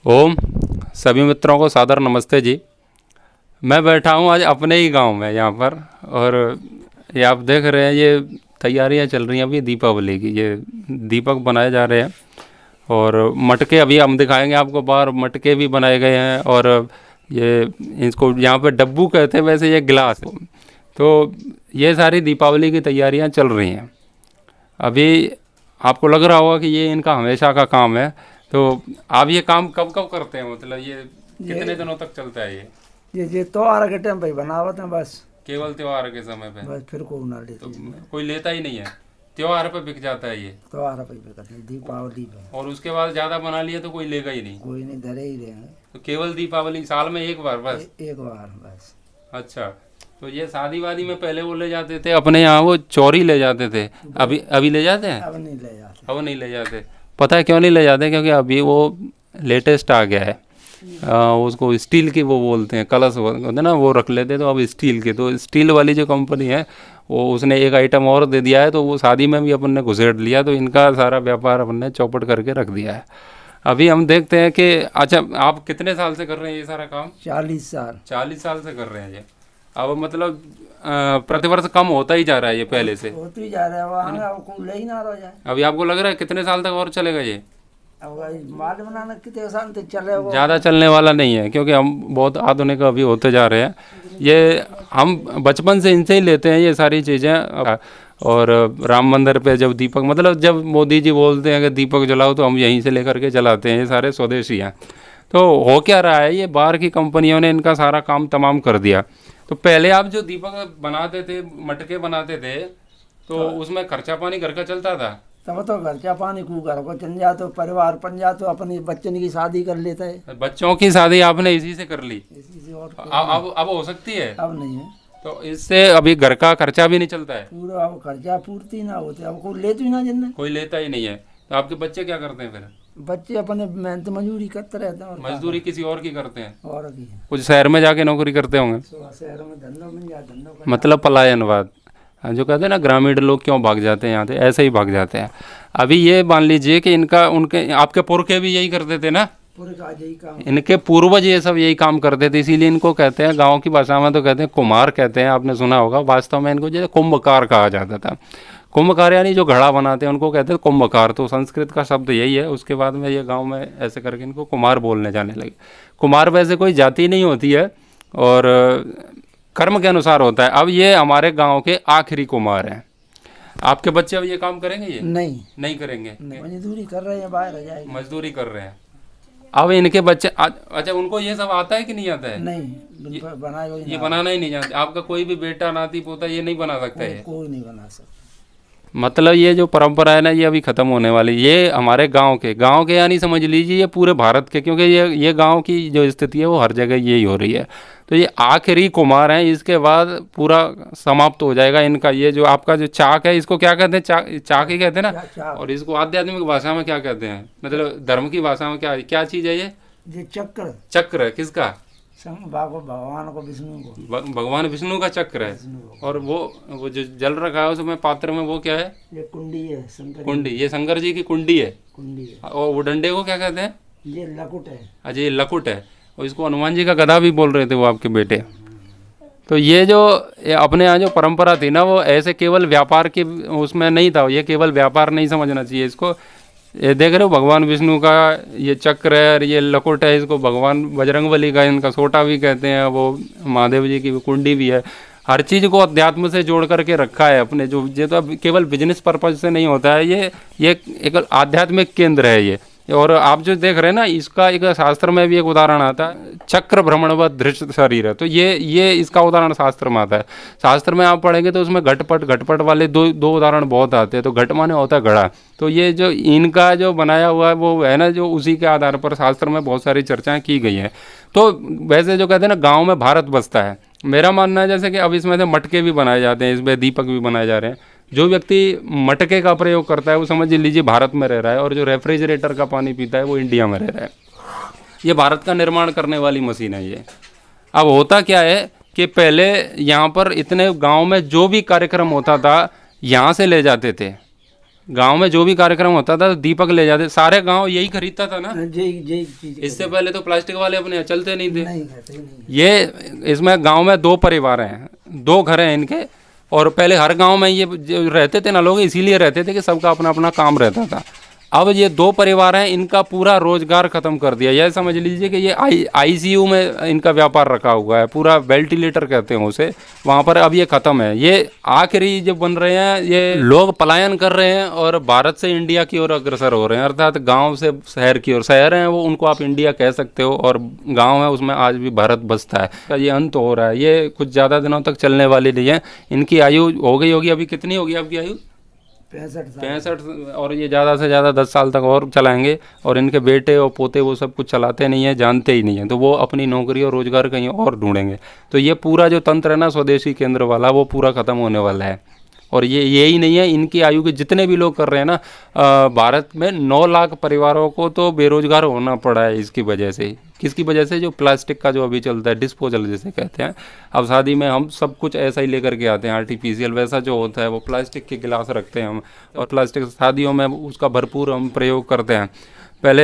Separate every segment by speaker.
Speaker 1: ओम, सभी मित्रों को सादर नमस्ते जी। मैं बैठा हूँ आज अपने ही गांव में यहाँ पर, और ये आप देख रहे हैं, ये तैयारियाँ चल रही हैं अभी दीपावली की। ये दीपक बनाए जा रहे हैं और मटके अभी हम दिखाएंगे आपको। बाहर मटके भी बनाए गए हैं और ये इसको यहाँ पे डब्बू कहते हैं, वैसे ये गिलास। तो ये सारी दीपावली की तैयारियाँ चल रही हैं अभी। आपको लग रहा होगा कि ये इनका हमेशा का काम है। तो आप ये काम कब कब करते हैं, मतलब ये कितने दिनों तक चलता है
Speaker 2: ये त्योहार के टाइम पे बनावत है बस।
Speaker 1: केवल त्योहार के समय पे?
Speaker 2: बस फिर को ना लेते
Speaker 1: तो कोई लेता ही नहीं है, त्योहार पे बिक जाता है ये।
Speaker 2: त्योहार पे करते हैं, दीपावली पे।
Speaker 1: और उसके बाद ज़्यादा बना लिया तो कोई लेगा ही नहीं?
Speaker 2: कोई नहीं, धरे ही रहेंगे।
Speaker 1: तो केवल दीपावली साल में एक बार बस?
Speaker 2: एक बार बस।
Speaker 1: अच्छा, तो ये शादी वादी में पहले वो ले जाते थे अपने यहाँ, वो चोरी ले जाते थे। अभी ले जाते हैं?
Speaker 2: अब नहीं ले जाते।
Speaker 1: अब नहीं ले जाते। पता है क्यों नहीं ले जाते? क्योंकि अभी वो लेटेस्ट आ गया है। उसको स्टील की वो बोलते हैं, कलश होते हैं ना, वो रख लेते हैं। तो अब स्टील के, तो स्टील वाली जो कंपनी है वो उसने एक आइटम और दे दिया है, तो वो शादी में भी अपन ने घुसेड़ लिया। तो इनका सारा व्यापार अपन ने चौपट करके रख दिया है। अभी हम देखते हैं कि अच्छा, आप कितने साल से कर रहे हैं ये सारा काम?
Speaker 2: 40 साल।
Speaker 1: 40 साल से कर रहे हैं ये। अब मतलब प्रतिवर्ष कम होता ही जा रहा है ये पहले से?
Speaker 2: होते ही जा रहा है, वहाँ अब कोई ले ही ना रह जाए।
Speaker 1: अभी आपको लग रहा है कितने साल तक और चलेगा ये?
Speaker 2: अब माल बनाना कितने साल तक चले?
Speaker 1: ज़्यादा चलने वाला नहीं है, क्योंकि हम बहुत आधुनिक अभी होते जा रहे हैं। ये हम बचपन से इनसे ही लेते हैं ये सारी चीज़ें। और राम मंदिर पे जब दीपक, मतलब जब मोदी जी बोलते हैं कि दीपक जलाओ, तो हम यहीं से लेकर के जलाते हैं। ये सारे स्वदेशी हैं। तो हो क्या रहा है, ये बाहर की कंपनियों ने इनका सारा काम तमाम कर दिया। तो पहले आप जो दीपक बनाते थे, मटके बनाते थे, तो उसमें खर्चा पानी घर का चलता था?
Speaker 2: तब तो खर्चा पानी को घर को चल जाते, परिवार बन जाते, अपनी बच्चन की शादी कर लेता है।
Speaker 1: बच्चों की शादी आपने इसी से कर ली?
Speaker 2: इसी से। और
Speaker 1: अब हो सकती है?
Speaker 2: अब नहीं है।
Speaker 1: तो इससे अभी घर का खर्चा भी नहीं चलता है?
Speaker 2: पूरा अब खर्चा पूर्ति ना होते, अब कोई लेते ही ना जिन्हें।
Speaker 1: कोई लेता ही नहीं है। तो आपके बच्चे क्या करते हैं फिर?
Speaker 2: बच्चे अपने मेहनत मजदूरी करते रहते हैं। और
Speaker 1: मजदूरी किसी और की करते हैं?
Speaker 2: और की
Speaker 1: कुछ शहर में जाके नौकरी करते होंगे?
Speaker 2: शहरों में धंधों मिल जाए, धंधों का
Speaker 1: मतलब पलायनवाद जो कहते हैं ना, ग्रामीण लोग क्यों भाग जाते हैं यहाँ से, ऐसे ही भाग जाते हैं। अभी ये मान लीजिए कि इनका, उनके, आपके पुरखे भी यही करते थे ना?
Speaker 2: पूरे का यही काम।
Speaker 1: इनके पूर्वज ये सब यही काम करते थे, इसीलिए इनको कहते हैं, गांव की भाषा में तो कहते हैं कुम्हार कहते हैं, आपने सुना होगा। वास्तव में इनको जैसे कुंभकार कहा जाता था। कुंभकार यानी जो घड़ा बनाते हैं उनको कहते हैं कुंभकार। तो संस्कृत का शब्द यही है। उसके बाद में ये गांव में ऐसे करके इनको कुम्हार बोलने जाने लगे। कुम्हार वैसे कोई जाति नहीं होती है और कर्म के अनुसार होता है। अब ये हमारे गांव के आखिरी कुम्हार हैं। आपके बच्चे अब ये काम करेंगे? ये नहीं करेंगे।
Speaker 2: मजदूरी कर रहे हैं, बाहर रह जाएगी।
Speaker 1: मजदूरी कर रहे हैं। अब इनके बच्चे अच्छा, उनको ये सब आता है कि नहीं आता है?
Speaker 2: नहीं,
Speaker 1: ये बनाना ही नहीं जानते। आपका कोई भी बेटा, नाती, पोता ये नहीं बना सकता है?
Speaker 2: कोई नहीं बना सकता।
Speaker 1: मतलब ये जो परंपरा है ना, ये अभी ख़त्म होने वाली। ये हमारे गांव के यानी समझ लीजिए ये पूरे भारत के, क्योंकि ये गांव की जो स्थिति है वो हर जगह यही हो रही है। तो ये आखिरी कुम्हार हैं। इसके बाद पूरा समाप्त हो जाएगा इनका। ये जो आपका जो चाक है, इसको क्या कहते हैं? चाक ही कहते हैं ना? और इसको आध्यात्मिक भाषा में क्या कहते हैं, मतलब धर्म की भाषा में क्या चीज़ है ये?
Speaker 2: चक्र।
Speaker 1: चक्र किसका?
Speaker 2: भगवान को, विष्णु को।
Speaker 1: भगवान विष्णु का चक्र है। और वो जो जल रखा है उसमें पात्र में, वो क्या है?
Speaker 2: ये कुंडी है, शंकर
Speaker 1: कुंडी। ये शंकर जी की कुंडी है।
Speaker 2: कुंडी है।
Speaker 1: और वो डंडे को क्या कहते हैं?
Speaker 2: ये लकुट है।
Speaker 1: अच्छा, ये लकुट है। और इसको हनुमान जी का गदा भी बोल रहे थे वो आपके बेटे। तो ये जो अपने यहाँ जो परंपरा थी ना, वो ऐसे केवल व्यापार की उसमें नहीं था। ये केवल व्यापार नहीं समझना चाहिए इसको। ये देख रहे हो, भगवान विष्णु का ये चक्र है और ये लकुट है। इसको भगवान बजरंगबली का इनका सोटा भी कहते हैं। वो महादेव जी की कुंडी भी है। हर चीज़ को अध्यात्म से जोड़ करके रखा है अपने। जो ये तो अब केवल बिजनेस पर्पज से नहीं होता है, ये एक आध्यात्मिक केंद्र है ये। और आप जो देख रहे हैं ना, इसका एक शास्त्र में भी एक उदाहरण आता है, चक्र भ्रमणवत धृष्ट शरीर है। तो ये इसका उदाहरण शास्त्र में आता है। शास्त्र में आप पढ़ेंगे तो उसमें घटपट वाले दो उदाहरण बहुत आते हैं। तो घट माने होता है घड़ा। तो ये जो इनका जो बनाया हुआ है वो है ना, जो उसी के आधार पर शास्त्र में बहुत सारी चर्चाएँ की गई हैं। तो वैसे जो कहते हैं ना, गाँव में भारत बसता है। मेरा मानना है जैसे कि अब इसमें से मटके भी बनाए जाते हैं, इसमें दीपक भी बनाए जा रहे हैं। जो व्यक्ति मटके का प्रयोग करता है वो समझ लीजिए भारत में रह रहा है, और जो रेफ्रिजरेटर का पानी पीता है वो इंडिया में रह रहा है। ये भारत का निर्माण करने वाली मशीन है ये। अब होता क्या है कि पहले यहाँ पर इतने गांव में जो भी कार्यक्रम होता था यहाँ से ले जाते थे। गांव में जो भी कार्यक्रम होता था दीपक ले जाते, सारे गांव यही खरीदता था ना।
Speaker 2: जी जी चीज
Speaker 1: इससे पहले तो प्लास्टिक वाले अपने यहाँ चलते नहीं थे।
Speaker 2: नहीं करते नहीं।
Speaker 1: ये इसमें गांव में 2 परिवार हैं, 2 घर हैं इनके। और पहले हर गांव में ये जो रहते थे ना लोग, इसीलिए रहते थे कि सबका अपना अपना काम रहता था। अब ये 2 परिवार हैं, इनका पूरा रोजगार खत्म कर दिया। यह समझ लीजिए कि ये आईसीयू में इनका व्यापार रखा हुआ है, पूरा वेंटिलेटर कहते हैं उसे, वहाँ पर अब ये खत्म है। ये आखिरी जो बन रहे हैं, ये लोग पलायन कर रहे हैं और भारत से इंडिया की ओर अग्रसर हो रहे हैं, अर्थात गांव से शहर की ओर। शहर हैं वो, उनको आप इंडिया कह सकते हो, और गाँव है उसमें आज भी भारत बसता है। ये अंत हो रहा है, ये कुछ ज़्यादा दिनों तक चलने वाली नहीं है। इनकी आयु हो गई होगी, अभी कितनी होगी आपकी आयु? 65। और ये ज़्यादा से ज़्यादा 10 साल तक और चलाएंगे। और इनके बेटे और पोते वो सब कुछ चलाते नहीं हैं, जानते ही नहीं हैं, तो वो अपनी नौकरी और रोज़गार कहीं और ढूंढेंगे। तो ये पूरा जो तंत्र है ना स्वदेशी केंद्र वाला, वो पूरा ख़त्म होने वाला है। और ये यही नहीं है, इनकी आयु के जितने भी लोग कर रहे हैं ना, भारत में 9 लाख परिवारों को तो बेरोजगार होना पड़ा है इसकी वजह से। किसकी वजह से? जो प्लास्टिक का जो अभी चलता है, डिस्पोजल जिसे कहते हैं। अब शादी में हम सब कुछ ऐसा ही लेकर के आते हैं, आर्टिफिशियल वैसा जो होता है, वो प्लास्टिक के गिलास रखते हैं हम, और प्लास्टिक शादियों में उसका भरपूर हम प्रयोग करते हैं। पहले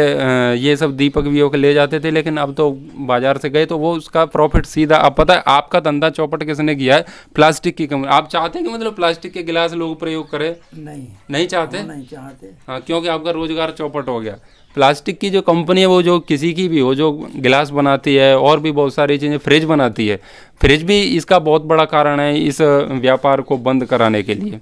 Speaker 1: ये सब दीपक वीपक ले जाते थे, लेकिन अब तो बाजार से गए तो वो उसका प्रॉफिट सीधा, अब पता है आपका धंधा चौपट किसने किया है? प्लास्टिक की कंपनी। आप चाहते हैं कि मतलब प्लास्टिक के गिलास लोग प्रयोग करें? नहीं चाहते।
Speaker 2: नहीं चाहते।
Speaker 1: हाँ, क्योंकि आपका रोजगार चौपट हो गया। प्लास्टिक की जो कंपनी है, वो जो किसी की भी हो, जो गिलास बनाती है और भी बहुत सारी चीज़ें, फ्रिज बनाती है, फ्रिज भी इसका बहुत बड़ा कारण है इस व्यापार को बंद कराने के लिए।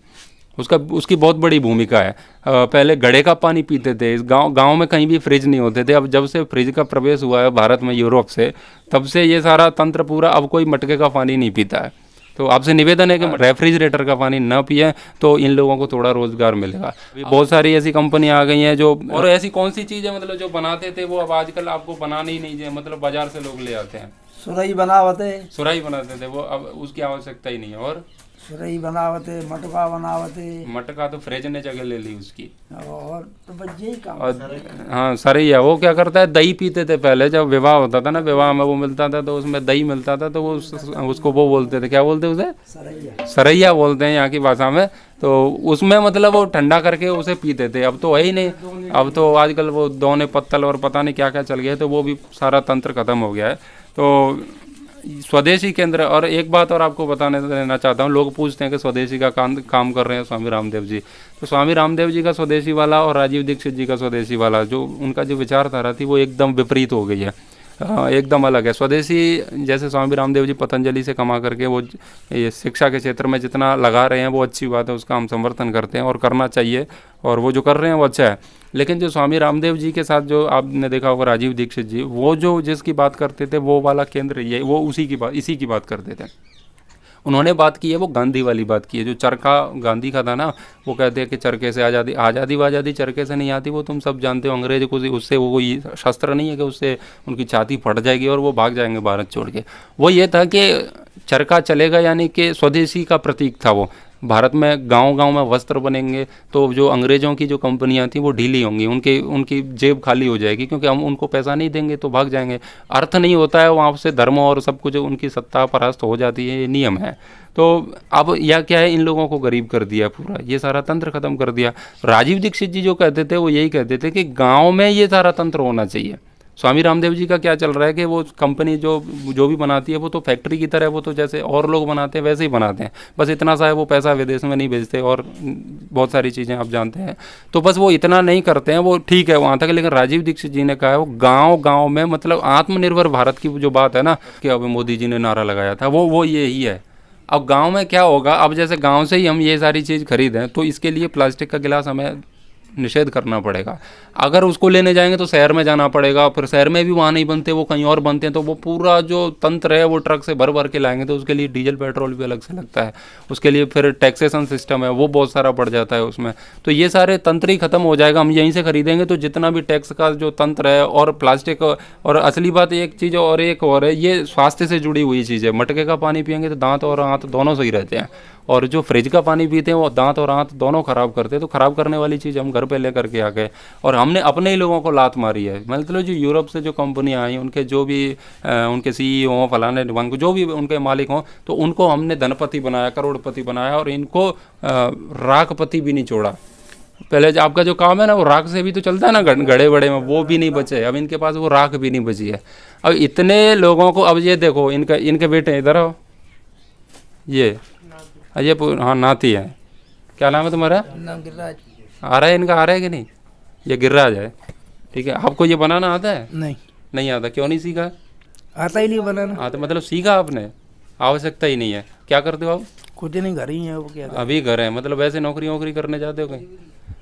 Speaker 1: उसकी बहुत बड़ी भूमिका है। पहले घड़े का पानी पीते थे, इस गांव में कहीं भी फ्रिज नहीं होते थे। अब जब से फ्रिज का प्रवेश हुआ है भारत में यूरोप से, तब से ये सारा तंत्र पूरा, अब कोई मटके का पानी नहीं पीता है। तो आपसे निवेदन है कि रेफ्रिजरेटर का पानी न पिए, तो इन लोगों को थोड़ा रोजगार मिलेगा। बहुत सारी ऐसी कंपनियां आ गई हैं जो, और ऐसी कौन सी चीज़ है मतलब जो बनाते थे वो अब आजकल आपको बनाने ही नहीं है, मतलब बाजार से लोग ले आते हैं।
Speaker 2: सुराही बनावते।
Speaker 1: सुराही बनाते थे वो, अब उसकी आवश्यकता ही नहीं है। और
Speaker 2: सुराही बनावते, मटका बनावते।
Speaker 1: मटका तो फ्रिज ने जगह ले ली उसकी।
Speaker 2: और तो बस यही काम।
Speaker 1: हाँ, सरैया वो क्या करता है, दही पीते थे पहले। जब विवाह होता था ना, विवाह में वो मिलता था तो उसमें दही मिलता था, तो वो उसको वो बोलते थे, क्या बोलते उसे? सरैया बोलते हैं यहाँ की भाषा में। तो उसमें मतलब वो ठंडा करके उसे पीते थे। अब तो है ही नहीं, अब तो आजकल वो दोने पत्तल और पता नहीं क्या क्या चल गया, तो वो भी सारा तंत्र खत्म हो गया है। तो स्वदेशी केंद्र। और एक बात और आपको बताने देना चाहता हूँ, लोग पूछते हैं कि स्वदेशी का काम कर रहे हैं स्वामी रामदेव जी। तो स्वामी रामदेव जी का स्वदेशी वाला और राजीव दीक्षित जी का स्वदेशी वाला, जो उनका जो विचारधारा थी, वो एकदम विपरीत हो गई है, एकदम अलग है। स्वदेशी जैसे स्वामी रामदेव जी पतंजलि से कमा करके वो ये शिक्षा के क्षेत्र में जितना लगा रहे हैं, वो अच्छी बात है, उसका हम समर्थन करते हैं और करना चाहिए, और वो जो कर रहे हैं वो अच्छा है। लेकिन जो स्वामी रामदेव जी के साथ जो आपने देखा होगा राजीव दीक्षित जी, वो जो जिसकी बात करते थे, वो वाला केंद्र ये, वो इसी की बात करते थे। उन्होंने बात की है वो गांधी वाली बात की है, जो चरखा गांधी का था ना, वो कहते हैं कि चरखे से आज़ादी चरखे से नहीं आती, वो तुम सब जानते हो। अंग्रेज को उससे वो कोई शस्त्र नहीं है कि उससे उनकी छाती फट जाएगी और वो भाग जाएंगे भारत छोड़ के। वो ये था कि चरखा चलेगा, यानी कि स्वदेशी का प्रतीक था वो। भारत में गांव-गांव में वस्त्र बनेंगे, तो जो अंग्रेज़ों की जो कंपनियां थी वो ढीली होंगी, उनकी जेब खाली हो जाएगी, क्योंकि हम उनको पैसा नहीं देंगे तो भाग जाएंगे। अर्थ नहीं होता है वहाँ से, धर्म और सब कुछ उनकी सत्ता परास्त हो जाती है, ये नियम है। तो अब यह क्या है, इन लोगों को गरीब कर दिया पूरा, ये सारा तंत्र खत्म कर दिया। राजीव दीक्षित जी जो कहते थे, वो यही कहते थे कि गाँव में ये सारा तंत्र होना चाहिए। स्वामी रामदेव जी का क्या चल रहा है कि वो कंपनी जो भी बनाती है, वो तो फैक्ट्री की तरह, वो तो जैसे और लोग बनाते हैं वैसे ही बनाते हैं, बस इतना सा है, वो पैसा विदेश में नहीं भेजते और बहुत सारी चीज़ें आप जानते हैं। तो बस वो इतना नहीं करते हैं, वो ठीक है वहाँ तक। लेकिन राजीव दीक्षित जी ने कहा है वो गाँव में, मतलब आत्मनिर्भर भारत की जो बात है ना, कि अभी मोदी जी ने नारा लगाया था, वो यही है। अब गाँव में क्या होगा, अब जैसे गाँव से ही हम ये सारी चीज़ खरीदें, तो इसके लिए प्लास्टिक का गिलास हमें निषेध करना पड़ेगा। अगर उसको लेने जाएंगे तो शहर में जाना पड़ेगा, फिर शहर में भी वहाँ नहीं बनते, वो कहीं और बनते हैं, तो वो पूरा जो तंत्र है वो ट्रक से भर के लाएंगे, तो उसके लिए डीजल पेट्रोल भी अलग से लगता है, उसके लिए फिर टैक्सेशन सिस्टम है वो बहुत सारा बढ़ जाता है उसमें। तो ये सारे तंत्र ही खत्म हो जाएगा, हम यहीं से खरीदेंगे तो जितना भी टैक्स का जो तंत्र है, और प्लास्टिक, और असली बात एक चीज़ और एक और है, ये स्वास्थ्य से जुड़ी हुई चीज़ है। मटके का पानी पियेंगे तो दांत और आंत दोनों सही रहते हैं, और जो फ्रिज का पानी पीते हैं वो दांत और आंत दोनों खराब करते हैं। तो खराब करने वाली चीज़ हम घर पे लेकर के आ गए, और हमने अपने ही लोगों को लात मारी है। मतलब जो यूरोप से जो कंपनियां आई, उनके जो भी उनके CEO हों, फलाने ढिमाने, जो भी उनके मालिक हों, तो उनको हमने धनपति बनाया, करोड़पति बनाया, और इनको राखपति भी नहीं छोड़ा। पहले जो आपका जो काम है ना वो राख से भी तो चलता है ना, गड़े बड़े में, वो भी नहीं बचे। अब इनके पास वो राख भी नहीं बची है। अब इतने लोगों को, अब ये देखो इनके बेटे इधर आओ, ये हाँ नाती है। क्या नाम है तुम्हारा?
Speaker 2: नाम गिरिराज।
Speaker 1: आ रहा है इनका, आ रहा है कि नहीं? ये गिरिराज है, ठीक है। आपको ये बनाना आता है? नहीं आता। क्यों नहीं सीखा?
Speaker 2: आता ही नहीं बनाना।
Speaker 1: हाँ तो मतलब सीखा आपने, आवश्यकता ही नहीं है। क्या करते हो आप?
Speaker 2: कुछ नहीं, घर ही है वो। क्या
Speaker 1: अभी घर है, मतलब वैसे नौकरी वोकरी करने जाते हो कहीं?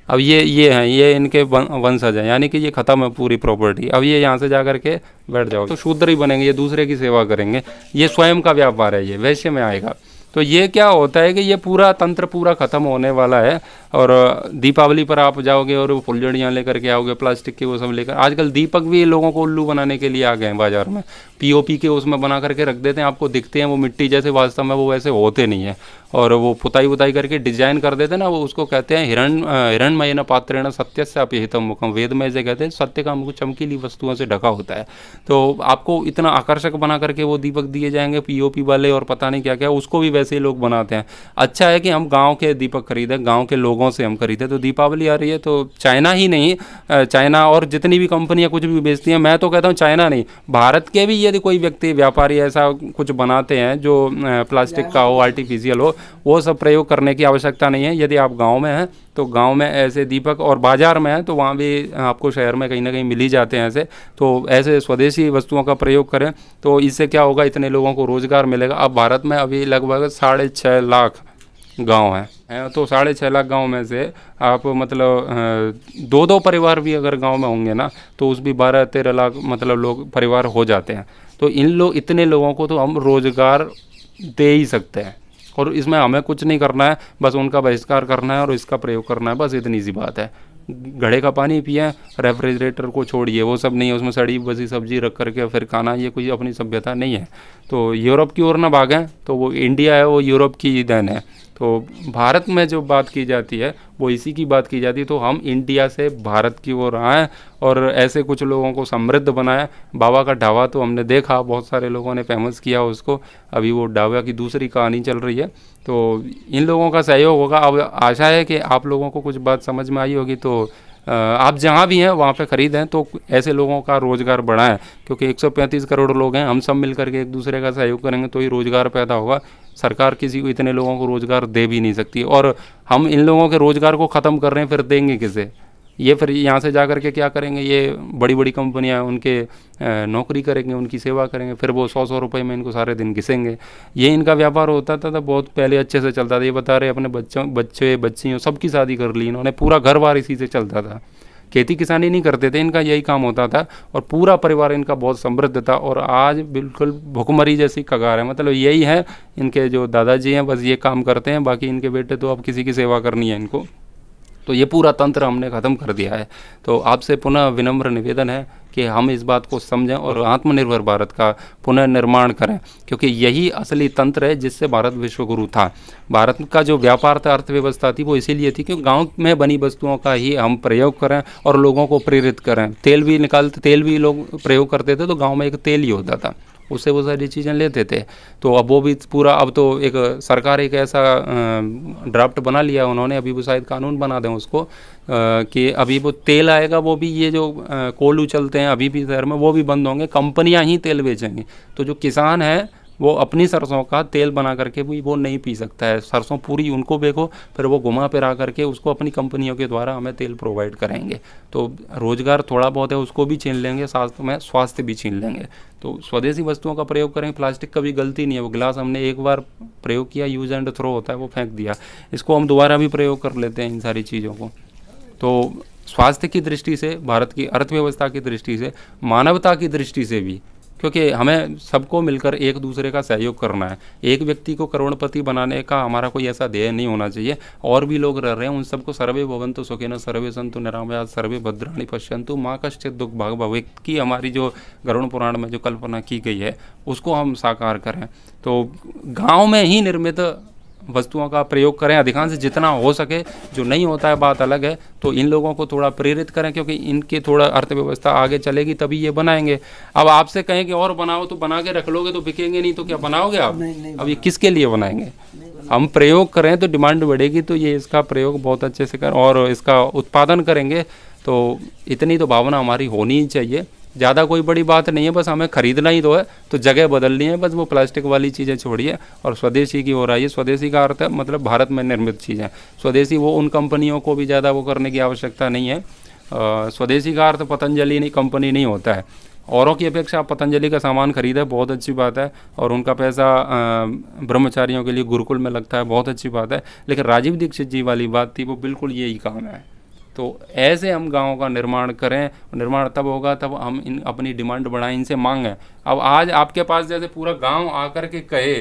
Speaker 1: अब ये हैं, ये इनके वंशज हैं, यानी कि ये ख़त्म है पूरी प्रॉपर्टी। अब ये यहाँ से जा कर के बैठ जाओ तो शूद्र ही बनेंगे, ये दूसरे की सेवा करेंगे। ये स्वयं का व्यापार है, ये वैश्य में आएगा। तो ये क्या होता है कि ये पूरा तंत्र पूरा ख़त्म होने वाला है। और दीपावली पर आप जाओगे और वो फुलझड़ियाँ लेकर के आओगे, प्लास्टिक के वो सब लेकर। आजकल दीपक भी लोगों को उल्लू बनाने के लिए आ गए हैं बाज़ार में। पीओपी के उसमें बना करके रख देते हैं, आपको दिखते हैं वो मिट्टी जैसे, वास्तव में वो वैसे होते नहीं है। और वो पुताई उताई करके डिजाइन कर देते हैं ना, वो उसको कहते हैं हिरण्मय न पात्रेण सत्यस्य अपिहितम मुखम। वेद में से कहते हैं सत्य का मुख चमकीली वस्तुओं से ढका होता है। तो आपको इतना आकर्षक बना करके वो दीपक दिए जाएंगे पीओपी वाले, और पता नहीं क्या क्या, उसको भी वैसे ही लोग बनाते हैं। अच्छा है कि हम गाँव के दीपक खरीदें, गाँव के लोगों से हम खरीदें। तो दीपावली आ रही है तो चाइना ही नहीं, चाइना और जितनी भी कंपनियां कुछ भी बेचती हैं, मैं तो कहता हूं चाइना नहीं, भारत के भी यदि कोई व्यक्ति व्यापारी ऐसा कुछ बनाते हैं जो प्लास्टिक का हो, आर्टिफिशियल हो, वो सब प्रयोग करने की आवश्यकता नहीं है। यदि आप गांव में हैं तो गांव में ऐसे दीपक, और बाज़ार में है तो वहाँ भी आपको शहर में कहीं ना कहीं मिल ही जाते हैं ऐसे। तो ऐसे स्वदेशी वस्तुओं का प्रयोग करें तो इससे क्या होगा, इतने लोगों को रोज़गार मिलेगा। अब भारत में अभी लगभग 6.5 लाख गांव हैं, तो 6.5 लाख गांव में से आप मतलब 2-2 परिवार भी अगर गांव में होंगे ना, तो उस भी 12-13 लाख मतलब लोग परिवार हो जाते हैं। तो इतने लोगों को तो हम रोज़गार दे ही सकते हैं, और इसमें हमें कुछ नहीं करना है, बस उनका बहिष्कार करना है और इसका प्रयोग करना है, बस इतनी सी बात है। घड़े का पानी पिए, रेफ्रिजरेटर को छोड़िए, वो सब नहीं है, उसमें सड़ी बसी सब्जी रख करके फिर खाना, ये कोई अपनी सभ्यता नहीं है। तो यूरोप की ओर ना भागें, तो वो इंडिया है वो यूरोप की देन है। तो भारत में जो बात की जाती है वो इसी की बात की जाती है। तो हम इंडिया से भारत की ओर आएँ और ऐसे कुछ लोगों को समृद्ध बनाएं। बाबा का ढाबा तो हमने देखा, बहुत सारे लोगों ने फेमस किया उसको, अभी वो ढाबा की दूसरी कहानी चल रही है। तो इन लोगों का सहयोग होगा। अब आशा है कि आप लोगों को कुछ बात समझ में आई होगी। तो आप जहाँ भी हैं वहाँ पे ख़रीदें, तो ऐसे लोगों का रोज़गार बढ़ाएं, क्योंकि 135 करोड़ लोग हैं। हम सब मिल करके एक दूसरे का सहयोग करेंगे तो ही रोज़गार पैदा होगा। सरकार किसी को इतने लोगों को रोज़गार दे भी नहीं सकती, और हम इन लोगों के रोज़गार को ख़त्म कर रहे हैं, फिर देंगे किसे? ये फिर यहाँ से जा कर के क्या करेंगे, ये बड़ी बड़ी कंपनियाँ उनके नौकरी करेंगे, उनकी सेवा करेंगे, फिर वो 100-100 रुपये में इनको सारे दिन घिसेंगे। ये इनका व्यापार होता था बहुत पहले, अच्छे से चलता था। ये बता रहे अपने बच्चे बच्चियों सबकी शादी कर ली इन्होंने, पूरा घर बार इसी से चलता था। खेती किसानी नहीं करते थे, इनका यही काम होता था, और पूरा परिवार इनका बहुत समृद्ध था। और आज बिल्कुल भुखमरी जैसी कगार है, मतलब यही है इनके जो दादाजी हैं, बस ये काम करते हैं, बाकी इनके बेटे तो अब किसी की सेवा करनी है इनको। तो ये पूरा तंत्र हमने ख़त्म कर दिया है। तो आपसे पुनः विनम्र निवेदन है कि हम इस बात को समझें और आत्मनिर्भर भारत का पुनर्निर्माण करें, क्योंकि यही असली तंत्र है जिससे भारत विश्वगुरु था। भारत का जो व्यापार था, अर्थव्यवस्था थी, वो इसीलिए थी क्योंकि गांव में बनी वस्तुओं का ही हम प्रयोग करें और लोगों को प्रेरित करें। तेल भी लोग प्रयोग करते थे, तो गाँव में एक तेल ही होता था, उससे वो सारी चीज़ें लेते थे। तो अब वो भी पूरा, अब तो एक सरकार एक ऐसा ड्राफ्ट बना लिया उन्होंने, अभी वो शायद कानून बना दें उसको, कि अभी वो तेल आएगा, वो भी ये जो कोल्हू चलते हैं अभी भी शहर में, वो भी बंद होंगे, कंपनियां ही तेल बेचेंगी। तो जो किसान है वो अपनी सरसों का तेल बना करके भी वो नहीं पी सकता है, सरसों पूरी उनको बेचो, फिर वो घुमा फिरा करके उसको अपनी कंपनियों के द्वारा हमें तेल प्रोवाइड करेंगे। तो रोज़गार थोड़ा बहुत है उसको भी छीन लेंगे, साथ में स्वास्थ्य भी छीन लेंगे। तो स्वदेशी वस्तुओं का प्रयोग करें। प्लास्टिक का भी गलती नहीं है, वो गिलास हमने एक बार प्रयोग किया, यूज एंड थ्रो होता है, वो फेंक दिया, इसको हम दोबारा भी प्रयोग कर लेते हैं इन सारी चीज़ों को। तो स्वास्थ्य की दृष्टि से, भारत की अर्थव्यवस्था की दृष्टि से, मानवता की दृष्टि से भी, क्योंकि हमें सबको मिलकर एक दूसरे का सहयोग करना है। एक व्यक्ति को करोड़पति बनाने का हमारा कोई ऐसा ध्येय नहीं होना चाहिए। और भी लोग रह रहे हैं, उन सबको सर्वे भवन्तु सुखिनः सर्वे सन्तु निरामयाः सर्वे भद्राणि पश्यन्तु माँ कश्चित् दुःख भाग् भवेत् की हमारी जो गरुड़ पुराण में जो कल्पना की गई है उसको हम साकार करें। तो गाँव में ही निर्मित वस्तुओं का प्रयोग करें अधिकांश जितना हो सके। जो नहीं होता है बात अलग है। तो इन लोगों को थोड़ा प्रेरित करें, क्योंकि इनके थोड़ा अर्थव्यवस्था आगे चलेगी तभी ये बनाएंगे। अब आपसे कहें कि और बनाओ तो बना के रख लोगे तो बिकेंगे नहीं, तो क्या बनाओगे आप?
Speaker 2: नहीं,
Speaker 1: अब ये किसके लिए बनाएंगे? हम प्रयोग करें तो डिमांड बढ़ेगी, तो ये इसका प्रयोग बहुत अच्छे से करें और इसका उत्पादन करेंगे तो इतनी तो भावना हमारी होनी ही चाहिए। ज़्यादा कोई बड़ी बात नहीं है, बस हमें खरीदना ही तो है, तो जगह बदलनी है, बस वो प्लास्टिक वाली चीज़ें छोड़िए और स्वदेशी की हो रहा है। स्वदेशी का अर्थ है मतलब भारत में निर्मित चीज़ें। स्वदेशी वो उन कंपनियों को भी ज़्यादा वो करने की आवश्यकता नहीं है। स्वदेशी का अर्थ पतंजलि नहीं कंपनी नहीं होता है। औरों की अपेक्षा आप पतंजलि का सामान खरीदें, बहुत अच्छी बात है, और उनका पैसा ब्रह्मचारियों के लिए गुरुकुल में लगता है, बहुत अच्छी बात है। लेकिन राजीव दीक्षित जी वाली बात थी, वो बिल्कुल यही काम है। तो ऐसे हम गाँव का निर्माण करें, निर्माण तब होगा तब हम इन अपनी डिमांड बढ़ाएं, इनसे मांगें। अब आज आपके पास जैसे पूरा गांव आकर के कहे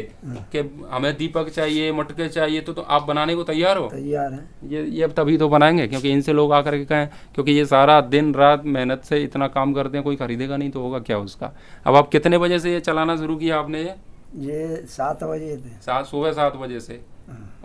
Speaker 1: कि हमें दीपक चाहिए, मटके चाहिए, तो आप बनाने को तैयार हो?
Speaker 2: तैयार है।
Speaker 1: ये तभी तो बनाएंगे क्योंकि इनसे लोग आकर के कहें, क्योंकि ये सारा दिन रात मेहनत से इतना काम करते हैं, कोई खरीदेगा नहीं तो होगा क्या उसका। अब आप कितने बजे से ये चलाना शुरू किया आपने?
Speaker 2: ये 7 बजे थे।
Speaker 1: सुबह 7 बजे से,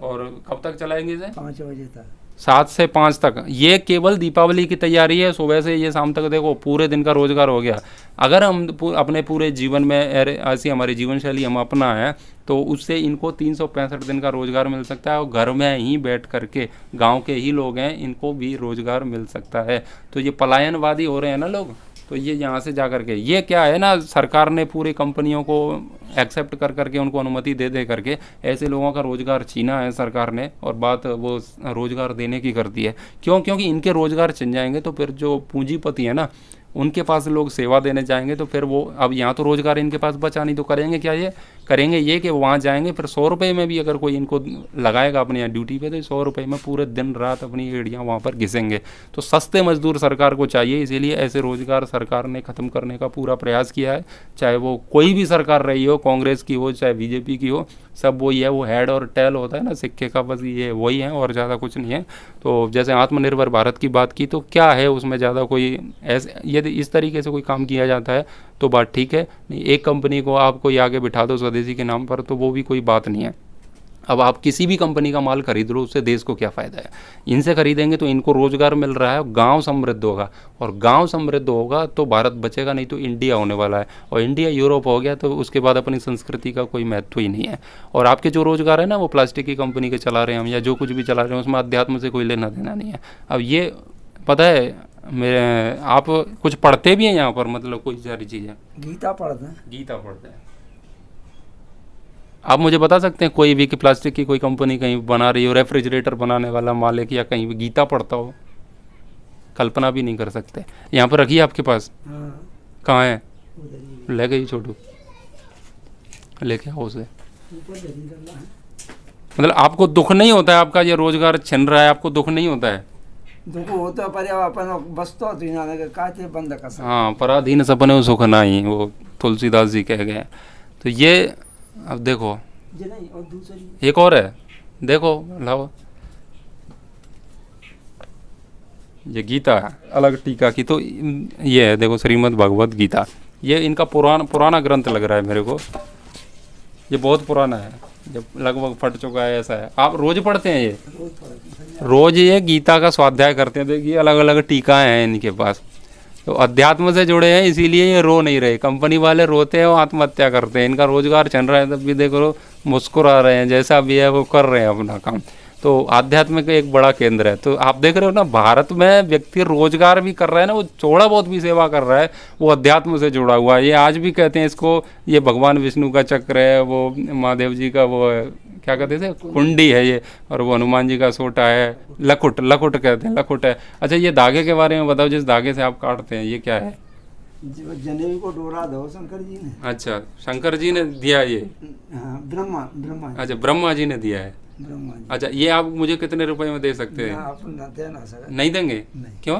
Speaker 1: और कब तक चलाएंगे इसे?
Speaker 2: 5 बजे तक।
Speaker 1: 7 से 5 तक। ये केवल दीपावली की तैयारी है, सुबह से ये शाम तक देखो पूरे दिन का रोजगार हो गया। अगर हम अपने पूरे जीवन में ऐसी हमारी जीवन शैली हम अपना है तो उससे इनको 365 दिन का रोजगार मिल सकता है, और घर में ही बैठ करके गांव के ही लोग हैं, इनको भी रोजगार मिल सकता है। तो ये पलायनवादी हो रहे हैं ना लोग, तो ये यहाँ से जा करके ये क्या है ना, सरकार ने पूरी कंपनियों को एक्सेप्ट कर करके उनको अनुमति दे करके ऐसे लोगों का रोज़गार छीना है सरकार ने, और बात वो रोज़गार देने की करती है। क्यों? क्योंकि इनके रोज़गार छिन जाएंगे तो फिर जो पूंजीपति है ना, उनके पास लोग सेवा देने जाएंगे, तो फिर वो अब यहाँ तो रोज़गार इनके पास बचा नहीं, तो करेंगे क्या? ये करेंगे ये कि वहाँ जाएंगे, फिर 100 रुपये में भी अगर कोई इनको लगाएगा अपने यहाँ ड्यूटी पे, तो 100 रुपये में पूरे दिन रात अपनी एड़ियाँ वहाँ पर घिसेंगे। तो सस्ते मजदूर सरकार को चाहिए, इसीलिए ऐसे रोज़गार सरकार ने ख़त्म करने का पूरा प्रयास किया है। चाहे वो कोई भी सरकार रही हो, कांग्रेस की हो चाहे बीजेपी की हो, सब वही है, वो हेड और टेल होता है ना सिक्के का, बस ये वही है और ज़्यादा कुछ नहीं है। तो जैसे आत्मनिर्भर भारत की बात की, तो क्या है उसमें ज़्यादा कोई ऐसे, यदि इस तरीके से कोई काम किया जाता है तो बात ठीक है। नहीं, एक कंपनी को आप कोई आगे बिठा दो स्वदेशी के नाम पर, तो वो भी कोई बात नहीं है। अब आप किसी भी कंपनी का माल खरीद लो, उससे देश को क्या फ़ायदा है? इनसे खरीदेंगे तो इनको रोज़गार मिल रहा है, गांव समृद्ध होगा, और गांव समृद्ध होगा तो भारत बचेगा, नहीं तो इंडिया होने वाला है, और इंडिया यूरोप हो गया तो उसके बाद अपनी संस्कृति का कोई महत्व ही नहीं है। और आपके जो रोज़गार है ना, वो प्लास्टिक की कंपनी के चला रहे हैं हम, या जो कुछ भी चला रहे हैं, उसमें अध्यात्म से कोई लेना देना नहीं है। अब ये पता है मेरे, आप कुछ पढ़ते भी हैं यहाँ पर, मतलब कोई सारी चीज़ें?
Speaker 2: गीता पढ़ते हैं।
Speaker 1: गीता पढ़ते हैं। आप मुझे बता सकते हैं कोई भी कि प्लास्टिक की कोई कंपनी कहीं बना रही हो, रेफ्रिजरेटर बनाने वाला मालिक या कहीं भी गीता पढ़ता हो? कल्पना भी नहीं कर सकते। यहाँ पर रखिए आपके पास?
Speaker 2: हाँ।
Speaker 1: कहाँ है?
Speaker 2: उधर ही
Speaker 1: ले गई छोटू, लेके आओ उसे।
Speaker 2: ऊपर धरी करना है।
Speaker 1: मतलब आपको दुख नहीं होता है, आपका ये रोजगार छिन रहा है, आपको दुख नहीं होता है?
Speaker 2: दुख होता पर अपन बस तो काते बंद कर सकते।
Speaker 1: हाँ, पराधीन सपने सुख नाही, वो तुलसीदास जी कह गए। तो ये अब देखो,
Speaker 2: ये नहीं, और दूसरी
Speaker 1: एक और है, देखो लाओ, ये गीता है अलग टीका की, तो ये है देखो श्रीमद् भगवत गीता। ये इनका पुराना ग्रंथ लग रहा है मेरे को, ये बहुत पुराना है, जब लगभग फट चुका है ऐसा है। आप रोज पढ़ते हैं ये?
Speaker 2: रोज पढ़ते हैं।
Speaker 1: रोज ये गीता का स्वाध्याय करते हैं। देखिए अलग अलग टीकाएं हैं इनके पास, तो अध्यात्म से जुड़े हैं, इसीलिए ये रो नहीं रहे। कंपनी वाले रोते हैं, वो आत्महत्या करते हैं, इनका रोजगार चल रहा है तब भी देखो मुस्कुरा रहे हैं, जैसा भी है वो कर रहे हैं अपना काम। तो आध्यात्म का एक बड़ा केंद्र है। तो आप देख रहे हो ना, भारत में व्यक्ति रोजगार भी कर रहा है ना, वो थोड़ा बहुत भी सेवा कर रहा है, वो अध्यात्म से जुड़ा हुआ है। ये आज भी कहते हैं इसको, ये भगवान विष्णु का चक्र है, वो महादेव जी का वो क्या कहते थे कुंडी है ये, और वो हनुमान जी का सोटा है, लखुट कहते हैं, लखुट है। अच्छा, ये धागे के बारे में बताओ, जिस धागे से आप काटते हैं, ये क्या है?
Speaker 2: जनेऊ को डोरा दो शंकर जी ने।
Speaker 1: अच्छा, शंकर जी ने दिया ये?
Speaker 2: हाँ, ब्रह्मा।
Speaker 1: अच्छा, ब्रह्मा जी ने दिया है।
Speaker 2: ब्रह्मा जी।
Speaker 1: अच्छा, ये आप मुझे कितने रुपए में दे सकते हैं?
Speaker 2: आप दे ना सकते।
Speaker 1: नहीं देंगे?
Speaker 2: नहीं।
Speaker 1: क्यों?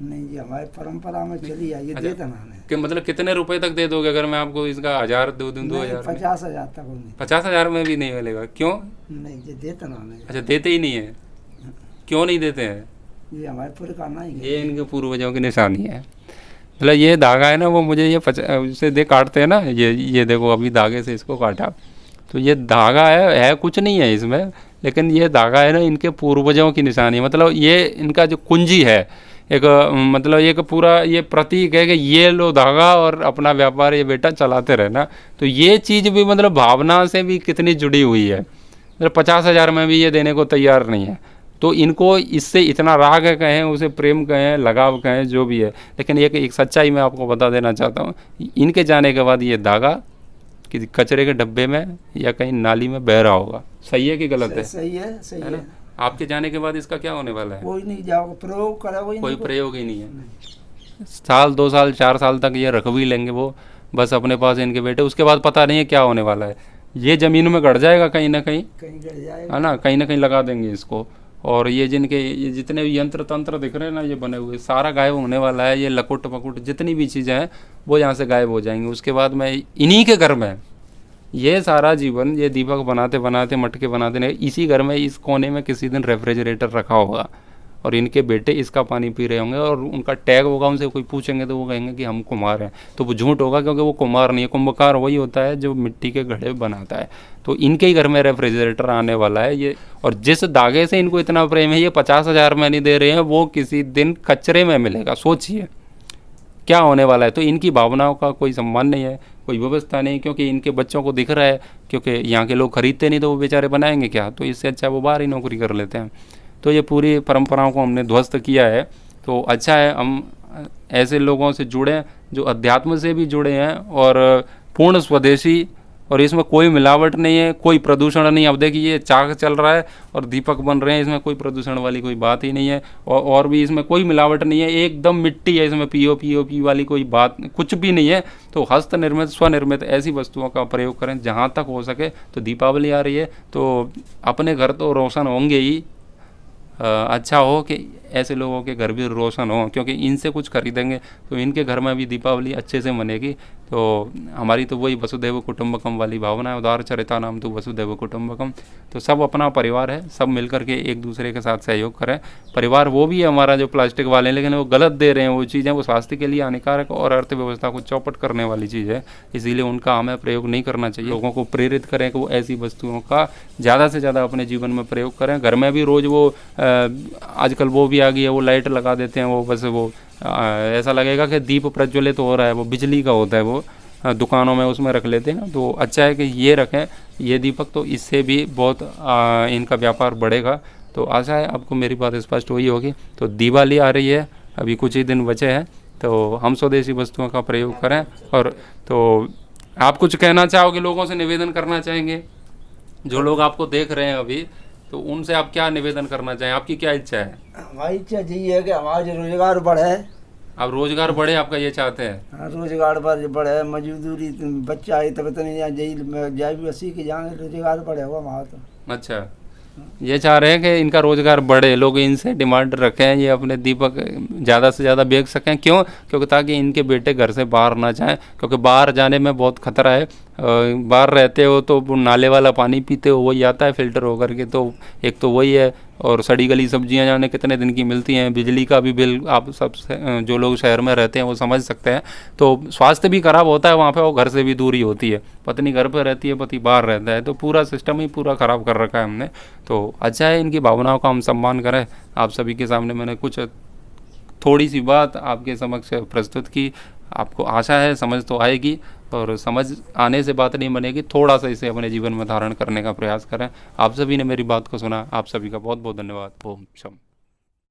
Speaker 2: नहीं, ये हमारी परंपरा में चली आई, ये
Speaker 1: अच्छा।
Speaker 2: देता ना
Speaker 1: कि मतलब कितने रुपए तक दे दोगे अगर मैं आपको इसका 1000 दो दूं? 2000?
Speaker 2: 50,000 तक नहीं।
Speaker 1: 50,000 में भी नहीं मिलेगा? क्यों?
Speaker 2: नहीं, ये देता ना नहीं।
Speaker 1: अच्छा, देते ही नहीं है? क्यों नहीं देते हैं?
Speaker 2: ये हमारे पूरे करना ही
Speaker 1: ये इनके पूर्वजों की निशानी है। मतलब ये धागा है ना, वो मुझे ये उसे दे काटते हैं ना, ये देखो अभी धागे से इसको काटा, तो ये धागा है कुछ नहीं है इसमें, लेकिन ये धागा है ना इनके पूर्वजों की निशानी। मतलब ये इनका जो कुंजी है, एक मतलब एक पूरा ये प्रतीक है कि ये लो धागा और अपना व्यापार ये बेटा चलाते रहना। तो ये चीज़ भी मतलब भावना से भी कितनी जुड़ी हुई है। मतलब 50,000 में भी ये देने को तैयार नहीं है। तो इनको इससे इतना राग है कहें, उसे प्रेम कहें, लगाव कहें, जो भी है। लेकिन एक सच्चाई मैं आपको बता देना चाहता हूँ, इनके जाने के बाद ये धागा कि कचरे के डब्बे में या कहीं नाली में बह रहा होगा। सही है कि गलत है?
Speaker 2: सही है, सही है।
Speaker 1: आपके जाने के बाद इसका क्या होने वाला है?
Speaker 2: कोई नहीं जाओगे, प्रयोग करोगे,
Speaker 1: कोई प्रयोग ही नहीं है। साल 2 साल 4 साल तक ये रख भी लेंगे वो, बस अपने पास इनके बेटे। उसके बाद पता नहीं है क्या होने वाला है। ये ज़मीन में गड़ जाएगा कहीं ना कहीं,
Speaker 2: गड़ जाएगा,
Speaker 1: है ना, कहीं ना कहीं लगा देंगे इसको। और ये ये जितने भी यंत्र तंत्र दिख रहे हैं ना ये बने हुए, सारा गायब होने वाला है। ये लकुट पकुट जितनी भी चीज़ें हैं वो यहाँ से गायब हो जाएंगी। उसके बाद मैं इन्हीं के घर में ये सारा जीवन, ये दीपक बनाते बनाते, मटके बनाते नहीं, इसी घर में इस कोने में किसी दिन रेफ्रिजरेटर रखा होगा और इनके बेटे इसका पानी पी रहे होंगे और उनका टैग होगा। उनसे कोई पूछेंगे तो वो कहेंगे कि हम कुम्हार हैं, तो वो झूठ होगा, क्योंकि वो कुम्हार नहीं है। कुंभकार वही होता है जो मिट्टी के घड़े बनाता है। तो इनके ही घर में रेफ्रिजरेटर आने वाला है ये। और जिस धागे से इनको इतना प्रेम है, ये 50,000 में नहीं दे रहे हैं, वो किसी दिन कचरे में मिलेगा। सोचिए क्या होने वाला है। तो इनकी भावनाओं का कोई सम्मान नहीं है, कोई व्यवस्था नहीं, क्योंकि इनके बच्चों को दिख रहा है, क्योंकि यहाँ के लोग खरीदते नहीं तो वो बेचारे बनाएंगे क्या। तो इससे अच्छा वो बाहर ही नौकरी कर लेते हैं। तो ये पूरी परंपराओं को हमने ध्वस्त किया है। तो अच्छा है हम ऐसे लोगों से जुड़ें जो अध्यात्म से भी जुड़े हैं और पूर्ण स्वदेशी, और इसमें कोई मिलावट नहीं है, कोई प्रदूषण नहीं। अब देखिए ये चाक चल रहा है और दीपक बन रहे हैं, इसमें कोई प्रदूषण वाली कोई बात ही नहीं है। और भी इसमें कोई मिलावट नहीं है, एकदम मिट्टी है, इसमें पीओपी वाली कोई बात कुछ भी नहीं है। तो हस्त निर्मित, स्वनिर्मित ऐसी वस्तुओं का प्रयोग करें जहाँ तक हो सके। तो दीपावली आ रही है तो अपने घर तो रोशन होंगे ही, अच्छा हो कि ऐसे लोगों के घर भी रोशन हो, क्योंकि इनसे कुछ खरीदेंगे तो इनके घर में भी दीपावली अच्छे से मनेगी। तो हमारी तो वही वसुधैव कुटुंबकम वाली भावना है, उदार चरिता नाम तो वसुधैव कुटुंबकम। तो सब अपना परिवार है, सब मिलकर के एक दूसरे के साथ सहयोग करें। परिवार वो भी है हमारा जो प्लास्टिक वाले हैं, लेकिन वो गलत दे रहे हैं वो चीज़ें, वो स्वास्थ्य के लिए हानिकारक और अर्थव्यवस्था को चौपट करने वाली चीज़ है। इसीलिए उनका हमें प्रयोग नहीं करना चाहिए। लोगों को प्रेरित करें कि वो ऐसी वस्तुओं का ज़्यादा से ज़्यादा अपने जीवन में प्रयोग करें। घर में भी रोज़ वो आजकल वो भी आ गई है, वो लाइट लगा देते हैं, वो बस वो ऐसा लगेगा कि दीप प्रज्वलित हो रहा है, वो बिजली का होता है, वो दुकानों में उसमें रख लेते हैं। तो अच्छा है कि ये रखें ये दीपक, तो इससे भी बहुत इनका व्यापार बढ़ेगा। तो आशा है आपको मेरी बात स्पष्ट हुई होगी। तो दिवाली आ रही है, अभी कुछ ही दिन बचे हैं, तो हम स्वदेशी वस्तुओं का प्रयोग करें। और तो आप कुछ कहना चाहोगे, लोगों से निवेदन करना चाहेंगे जो लोग आपको देख रहे हैं अभी, तो उनसे आप क्या निवेदन करना चाहें? आपकी क्या इच्छा है?
Speaker 2: हमारी इच्छा यही है कि हमारा रोजगार बढ़े।
Speaker 1: आप रोजगार बढ़े, आपका ये चाहते हैं?
Speaker 2: हाँ, रोजगार बढ़े, मजदूरी बच्चा आई तब तो नहीं जाए भी उसी के जाने रोजगार बढ़े हुआ हमारा। तो
Speaker 1: अच्छा, ये चाह रहे हैं कि इनका रोजगार बढ़े, लोग इनसे डिमांड रखें, ये अपने दीपक ज़्यादा से ज़्यादा बेच सकें। क्यों? क्योंकि ताकि इनके बेटे घर से बाहर ना जाएं, क्योंकि बाहर जाने में बहुत खतरा है। बाहर रहते हो तो नाले वाला पानी पीते हो, वही आता है फिल्टर होकर के, तो एक तो वही है। और सड़ी गली सब्जियां जाने कितने दिन की मिलती हैं, बिजली का भी बिल आप सब जो लोग शहर में रहते हैं वो समझ सकते हैं। तो स्वास्थ्य भी खराब होता है वहाँ पे, और घर से भी दूरी होती है। पत्नी घर पे रहती है, पति बाहर रहता है, तो पूरा सिस्टम ही पूरा ख़राब कर रखा है हमने। तो अच्छा है इनकी भावनाओं का हम सम्मान करें। आप सभी के सामने मैंने कुछ थोड़ी सी बात आपके समक्ष प्रस्तुत की। आपको आशा है समझ तो आएगी, और समझ आने से बात नहीं बनेगी, थोड़ा सा इसे अपने जीवन में धारण करने का प्रयास करें। आप सभी ने मेरी बात को सुना, आप सभी का बहुत बहुत धन्यवाद। ओम शम।